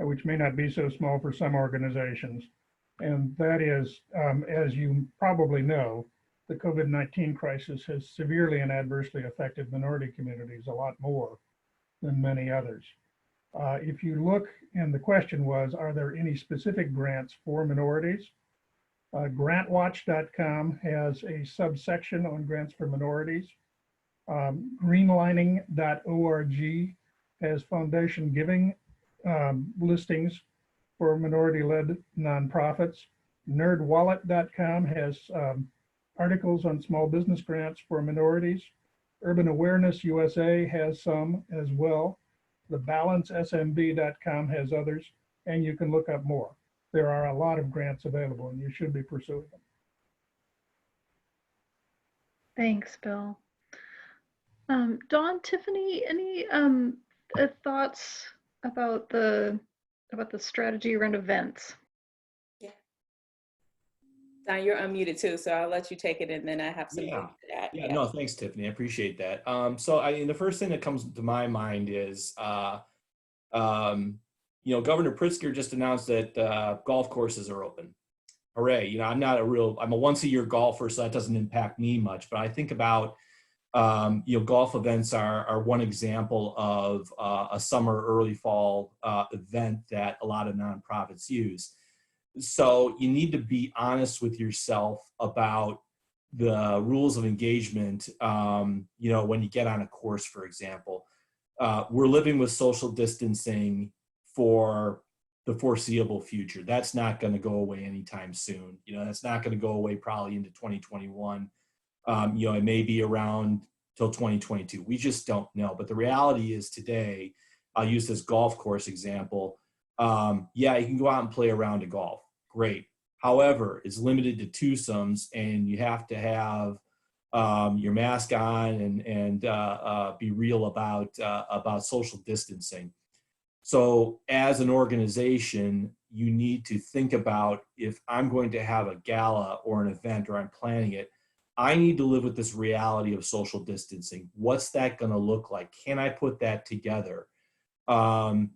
S3: which may not be so small for some organizations, and that is, as you probably know, the COVID-19 crisis has severely and adversely affected minority communities a lot more than many others. If you look, and the question was, are there any specific grants for minorities? Grantwatch.com has a subsection on grants for minorities. Greenlining.org has foundation giving listings for minority-led nonprofits. Nerdwallet.com has articles on small business grants for minorities. Urban Awareness USA has some as well. TheBalanceSMB.com has others, and you can look up more. There are a lot of grants available, and you should be pursuing them.
S1: Thanks, Bill. Dawn, Tiffany, any thoughts about the strategy around events?
S2: Yeah. Don, you're unmuted too, so I'll let you take it, and then I have some
S4: Yeah.
S2: things to add.
S4: Yeah, no, thanks, Tiffany. I appreciate that. So the first thing that comes to my mind is, Governor Pritzker just announced that golf courses are open. Hooray. I'm a once-a-year golfer, so that doesn't impact me much, but I think about, golf events are one example of a summer, early fall event that a lot of nonprofits use. So you need to be honest with yourself about the rules of engagement, when you get on a course, for example. We're living with social distancing for the foreseeable future. That's not going to go away anytime soon. That's not going to go away probably into 2021. It may be around till 2022. We just don't know. But the reality is today, I'll use this golf course example. You can go out and play a round of golf. Great. However, it's limited to twosomes, and you have to have your mask on and be real about social distancing. So as an organization, you need to think about, if I'm going to have a gala or an event, or I'm planning it, I need to live with this reality of social distancing. What's that going to look like? Can I put that together? Can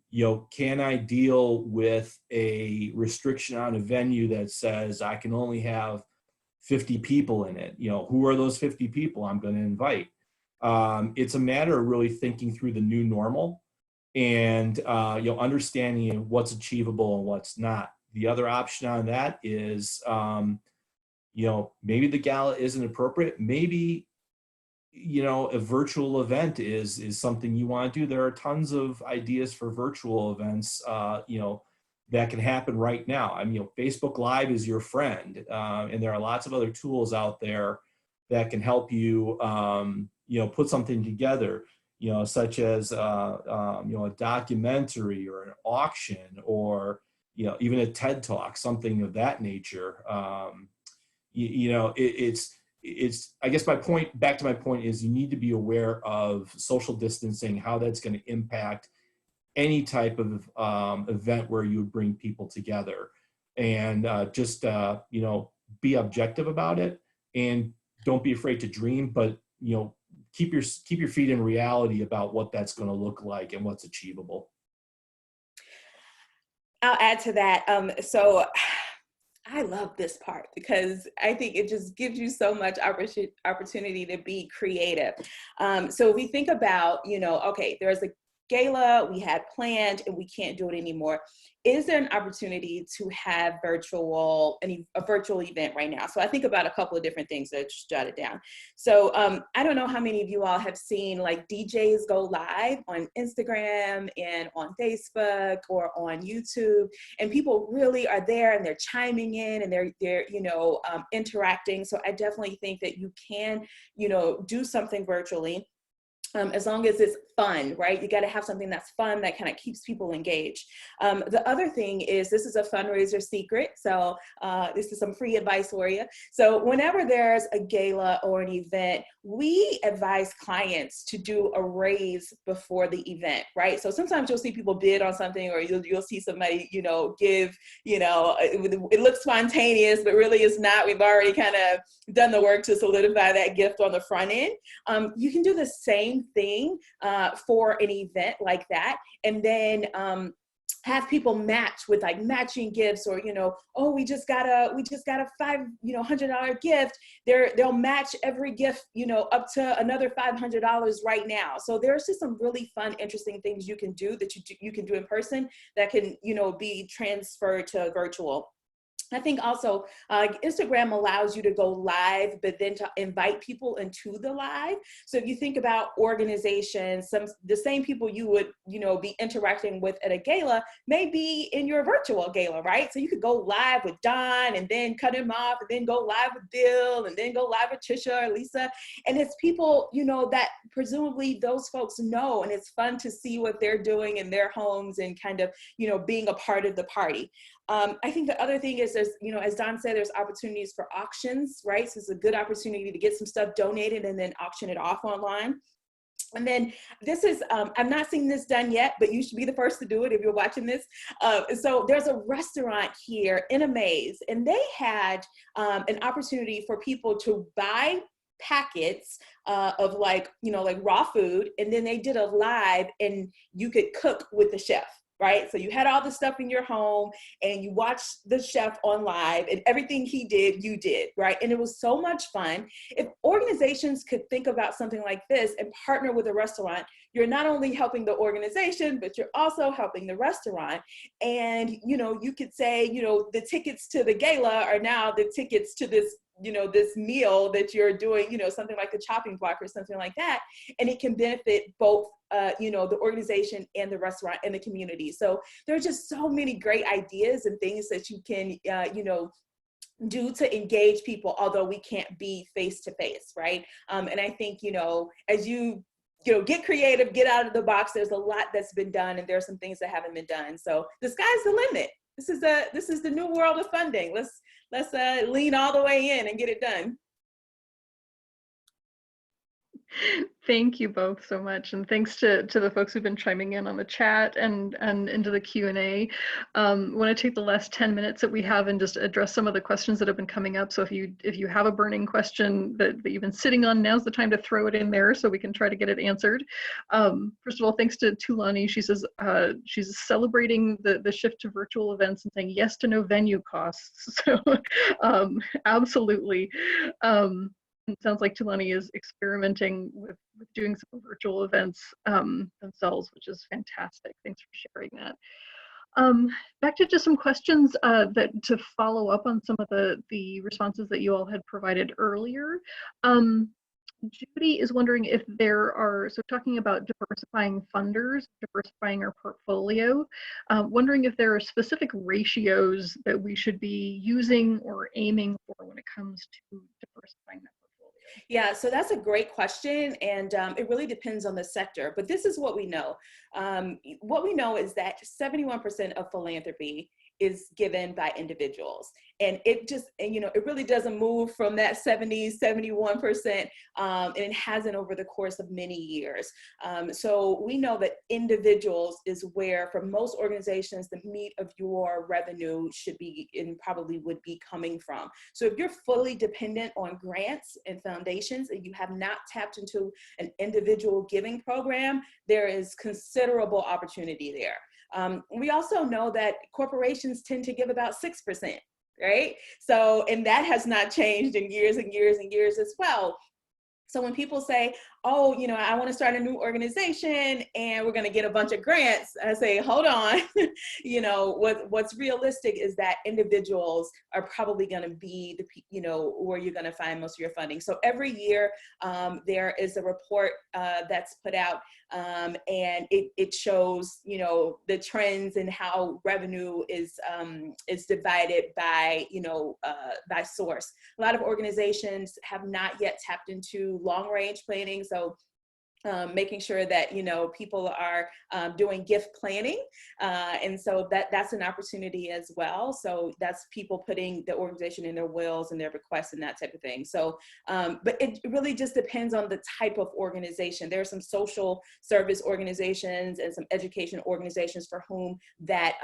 S4: I deal with a restriction on a venue that says I can only have 50 people in it? Who are those 50 people I'm going to invite? It's a matter of really thinking through the new normal and understanding what's achievable and what's not. The other option on that is, maybe the gala isn't appropriate. Maybe, a virtual event is something you want to do. There are tons of ideas for virtual events, that can happen right now. Facebook Live is your friend, and there are lots of other tools out there that can help you, put something together, such as, a documentary or an auction, or, even a TED Talk, something of that nature. It's I guess back to my point is, you need to be aware of social distancing, how that's going to impact any type of event where you would bring people together, and be objective about it, and don't be afraid to dream, but keep your feet in reality about what that's going to look like and what's achievable.
S2: I'll add to that. So I love this part, because I think it just gives you so much opportunity to be creative. So if we think about, okay, there's a gala we had planned and we can't do it anymore. Is there an opportunity to have a virtual event right now? So I think about a couple of different things that I just jotted down. So I don't know how many of you all have seen like DJs go live on Instagram and on Facebook or on YouTube, and people really are there and they're chiming in and they're interacting. So I definitely think that you can, do something virtually. As long as it's fun, right? You got to have something that's fun, that kind of keeps people engaged. The other thing is, this is a fundraiser secret. So this is some free advice for you. So whenever there's a gala or an event, we advise clients to do a raise before the event, right? So sometimes you'll see people bid on something, or you'll see somebody, give, it looks spontaneous, but really it's not. We've already kind of done the work to solidify that gift on the front end. You can do the same thing for an event like that, and then have people match with like matching gifts, or we just got a $500 gift. They'll match every gift up to another $500 right now. So there's just some really fun, interesting things you can do that you can do in person that can be transferred to virtual. I think also Instagram allows you to go live, but then to invite people into the live. So if you think about organizations, the same people you would, be interacting with at a gala may be in your virtual gala, right? So you could go live with Don and then cut him off and then go live with Bill and then go live with Trisha or Lisa. And it's people, that presumably those folks know, and it's fun to see what they're doing in their homes and kind of, being a part of the party. I think the other thing is there's, as Don said, there's opportunities for auctions, right? So it's a good opportunity to get some stuff donated and then auction it off online. And then this is, I'm not seeing this done yet, but you should be the first to do it if you're watching this. So there's a restaurant here in Amaze, and they had an opportunity for people to buy packets of like raw food, and then they did a live and you could cook with the chef. Right? So you had all the stuff in your home and you watched the chef on live, and everything he did, you did, right? And it was so much fun. If organizations could think about something like this and partner with a restaurant, you're not only helping the organization, but you're also helping the restaurant. And, you could say, the tickets to the gala are now the tickets to this this meal that you're doing, something like the chopping block or something like that. And it can benefit both, the organization and the restaurant and the community. So there are just so many great ideas and things that you can, do to engage people, although we can't be face to face, right? And I think, as you get creative, get out of the box, there's a lot that's been done and there are some things that haven't been done. So the sky's the limit. This is the new world of funding. Let's lean all the way in and get it done.
S1: Thank you both so much, and thanks to the folks who've been chiming in on the chat and into the Q&A. I want to take the last 10 minutes that we have and just address some of the questions that have been coming up. So if you have a burning question that you've been sitting on, now's the time to throw it in there so we can try to get it answered. First of all, thanks to Tulani. She says she's celebrating the shift to virtual events and saying yes to no venue costs. So absolutely. It sounds like Tulani is experimenting with doing some virtual events themselves, which is fantastic. Thanks for sharing that. Back to just some questions that to follow up on some of the responses that you all had provided earlier. Judy is wondering if there are, so talking about diversifying funders, diversifying our portfolio, wondering if there are specific ratios that we should be using or aiming for when it comes to diversifying that portfolio.
S2: Yeah, so that's a great question, and it really depends on the sector, but this is what we know. What we know is that 71% of philanthropy is given by individuals. And it really doesn't move from that 71%, and it hasn't over the course of many years. So we know that individuals is where, for most organizations, the meat of your revenue should be and probably would be coming from. So if you're fully dependent on grants and foundations and you have not tapped into an individual giving program, there is considerable opportunity there. We also know that corporations tend to give about 6%, right? So, and that has not changed in years and years and years as well. So when people say, oh, I want to start a new organization and we're going to get a bunch of grants, I say, hold on. What's realistic is that individuals are probably going to be where you're going to find most of your funding. So every year there is a report that's put out, and it shows, the trends and how revenue is divided by, by source. A lot of organizations have not yet tapped into long-range planning. So making sure that, people are doing gift planning. And so that's an opportunity as well. So that's people putting the organization in their wills and their requests and that type of thing. So, but it really just depends on the type of organization. There are some social service organizations and some education organizations for whom that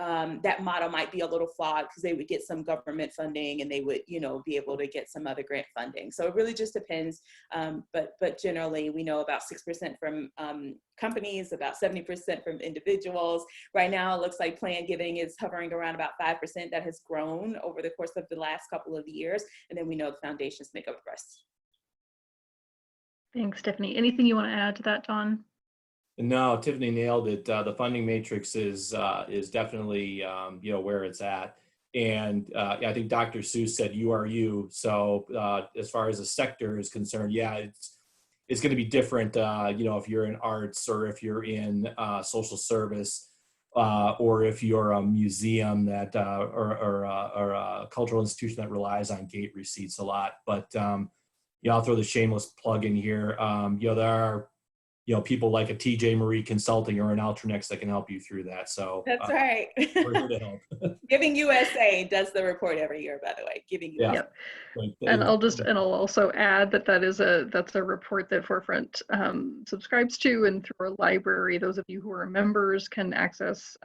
S2: model might be a little flawed, because they would get some government funding and they would, be able to get some other grant funding. So it really just depends. But generally, we know about 6% from companies, about 70% from individuals. Right now, it looks like planned giving is hovering around about 5%. That has grown over the course of the last couple of years. And then we know the foundations make up the rest.
S1: Thanks, Tiffany. Anything you want to add to that, Don?
S4: No, Tiffany nailed it. The funding matrix is definitely where it's at. And I think Dr. Seuss said, "You are you." So as far as the sector is concerned, yeah, it's going to be different. If you're in arts or if you're in social service, or if you're a museum that or a cultural institution that relies on gate receipts a lot. But I'll throw the shameless plug in here. There are people like a TJ Marie Consulting or an Ultranext that can help you through that. So
S2: that's right.
S4: we're here to help.
S2: Giving USA does the report every year, by the way. Giving USA.
S4: Yeah.
S1: Yep. And I'll also add that's a report that Forefront subscribes to, and through our library, those of you who are members can access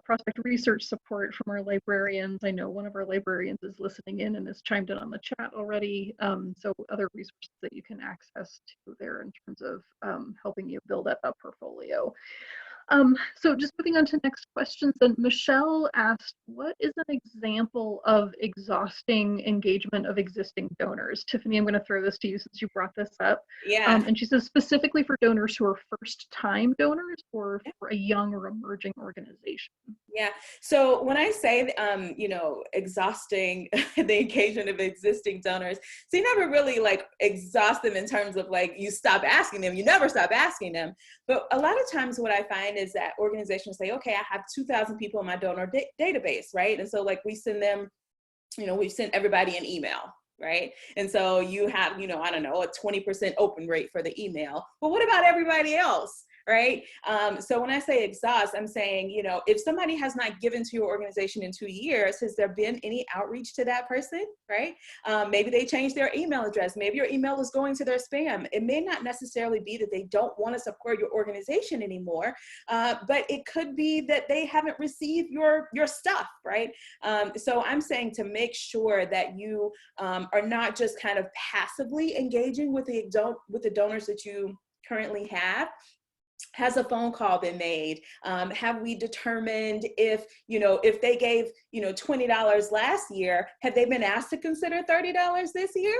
S1: prospect research support from our librarians. I know one of our librarians is listening in and has chimed in on the chat already. So other resources that you can access to there in terms of helping you build up a portfolio. So just moving on to next questions, then Michelle asked, what is an example of exhausting engagement of existing donors? Tiffany, I'm going to throw this to you since you brought this up.
S2: Yeah.
S1: And she says specifically for donors who are first-time donors or for a young or emerging organization.
S2: Yeah. So when I say, exhausting the engagement of existing donors, so you never really exhaust them in terms of you stop asking them, you never stop asking them. But a lot of times what I find is that organizations say, okay, I have 2,000 people in my donor database, right? And so we send them, we send everybody an email. Right. And so you have, a 20% open rate for the email. But what about everybody else? Right. So when I say exhaust, I'm saying, if somebody has not given to your organization in 2 years, has there been any outreach to that person? Right. Maybe they changed their email address. Maybe your email is going to their spam. It may not necessarily be that they don't want to support your organization anymore, but it could be that they haven't received your stuff. Right. So I'm saying to make sure that you are not just kind of passively engaging with the donors that you currently have. Has a phone call been made? Have we determined if they gave, $20 last year, have they been asked to consider $30 this year?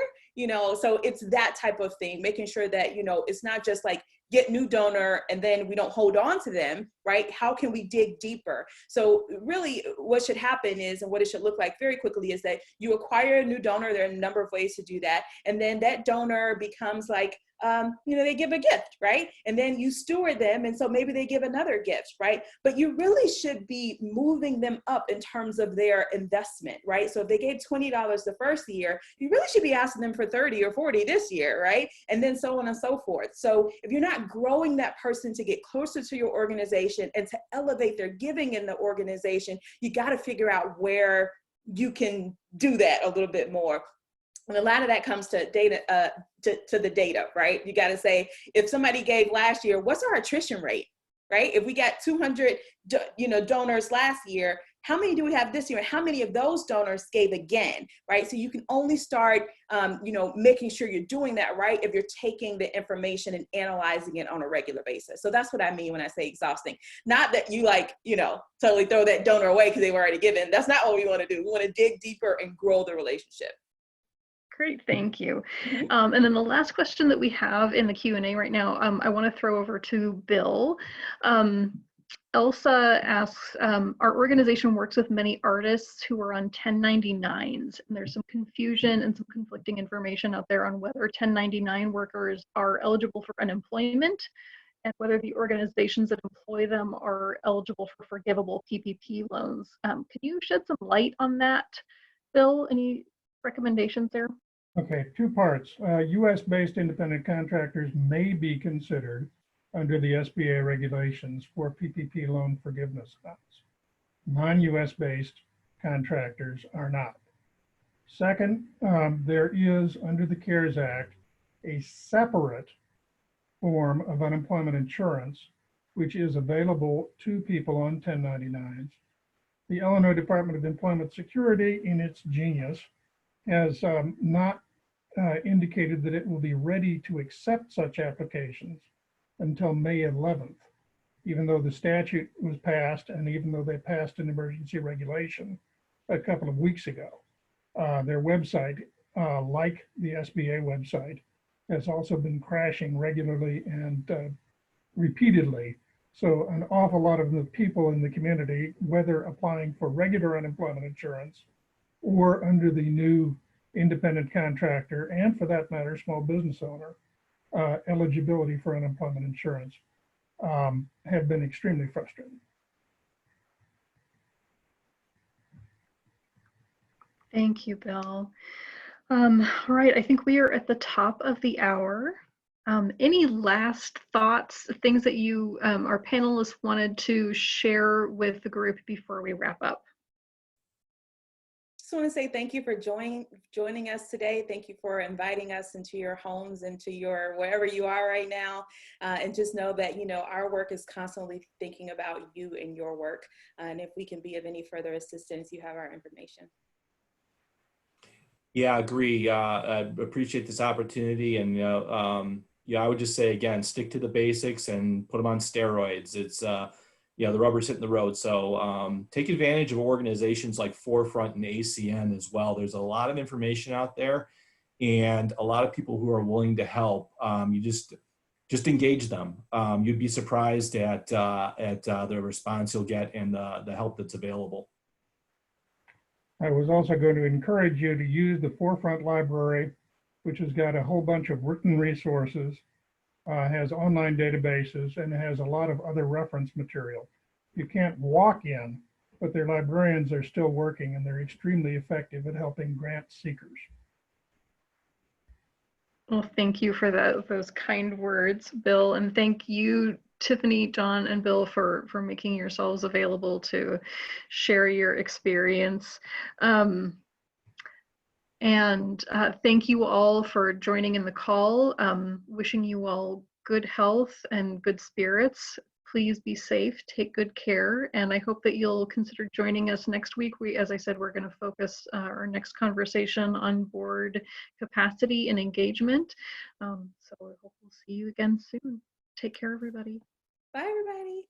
S2: So it's that type of thing, making sure that, it's not just get new donor and then we don't hold on to them, right? How can we dig deeper? So really what should happen is, and what it should look like very quickly, is that you acquire a new donor. There are a number of ways to do that. And then that donor becomes they give a gift, right? And then you steward them. And so maybe they give another gift, right? But you really should be moving them up in terms of their investment, right? So if they gave $20 the first year, you really should be asking them for 30 or 40 this year, right? And then so on and so forth. So if you're not growing that person to get closer to your organization and to elevate their giving in the organization, you got to figure out where you can do that a little bit more. And a lot of that comes to data, to the data, right? You got to say, if somebody gave last year, what's our attrition rate, right? If we got 200, donors last year, how many do we have this year? And how many of those donors gave again, right? So you can only start, making sure you're doing that right if you're taking the information and analyzing it on a regular basis. So that's what I mean when I say exhausting. Not that you totally throw that donor away because they were already given. That's not what we want to do. We want to dig deeper and grow the relationship.
S1: Great, thank you. And then the last question that we have in the Q&A right now, I want to throw over to Bill. Elsa asks, our organization works with many artists who are on 1099s, and there's some confusion and some conflicting information out there on whether 1099 workers are eligible for unemployment and whether the organizations that employ them are eligible for forgivable PPP loans. Can you shed some light on that, Bill? Any recommendations there?
S3: Okay, two parts. US-based independent contractors may be considered under the SBA regulations for PPP loan forgiveness funds. Non-US based contractors are not. Second, there is under the CARES Act a separate form of unemployment insurance, which is available to people on 1099s. The Illinois Department of Employment Security, in its genius, has not indicated that it will be ready to accept such applications until May 11th, even though the statute was passed and even though they passed an emergency regulation a couple of weeks ago. Their website, like the SBA website, has also been crashing regularly and repeatedly So an awful lot of the people in the community, whether applying for regular unemployment insurance or under the new independent contractor, and for that matter, small business owner, eligibility for unemployment insurance, have been extremely frustrating.
S1: Thank you, Bill. All right, I think we are at the top of the hour. Any last thoughts, things that you, our panelists wanted to share with the group before we wrap up?
S2: Just want to say thank you for joining us today. Thank you for inviting us into your homes, into your wherever you are right now, and just know that, you know, our work is constantly thinking about you and your work. And if we can be of any further assistance, you have our information.
S4: Yeah, I agree. I appreciate this opportunity, and yeah, I would just say again, stick to the basics and put them on steroids. It's yeah, the rubber's hitting the road. So take advantage of organizations like Forefront and ACN as well. There's a lot of information out there, and a lot of people who are willing to help. You just engage them. You'd be surprised at the response you'll get and the help that's available.
S3: I was also going to encourage you to use the Forefront Library, which has got a whole bunch of written resources, has online databases, and has a lot of other reference material. You can't walk in, but their librarians are still working, and they're extremely effective at helping grant seekers.
S1: Well, thank you for those kind words, Bill, and thank you, Tiffany, John, and Bill, for making yourselves available to share your experience. And thank you all for joining in the call. Wishing you all good health and good spirits. Please be safe, take good care, and I hope that you'll consider joining us next week. As I said, we're going to focus our next conversation on board capacity and engagement. So I hope we'll see you again soon. Take care, everybody.
S2: Bye, everybody.